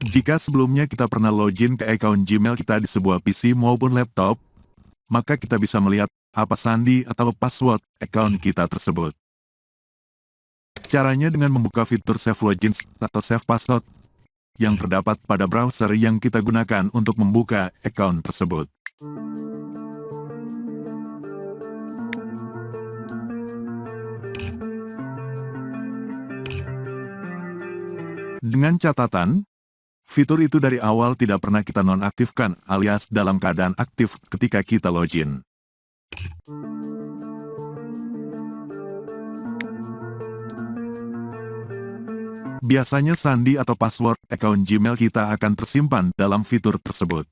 Jika sebelumnya kita pernah login ke account Gmail kita di sebuah PC maupun laptop, maka kita bisa melihat apa sandi atau password account kita tersebut. Caranya dengan membuka fitur Save Login atau Save Password yang terdapat pada browser yang kita gunakan untuk membuka account tersebut. Dengan catatan, fitur itu dari awal tidak pernah kita nonaktifkan alias dalam keadaan aktif ketika kita login. Biasanya sandi atau password account Gmail kita akan tersimpan dalam fitur tersebut.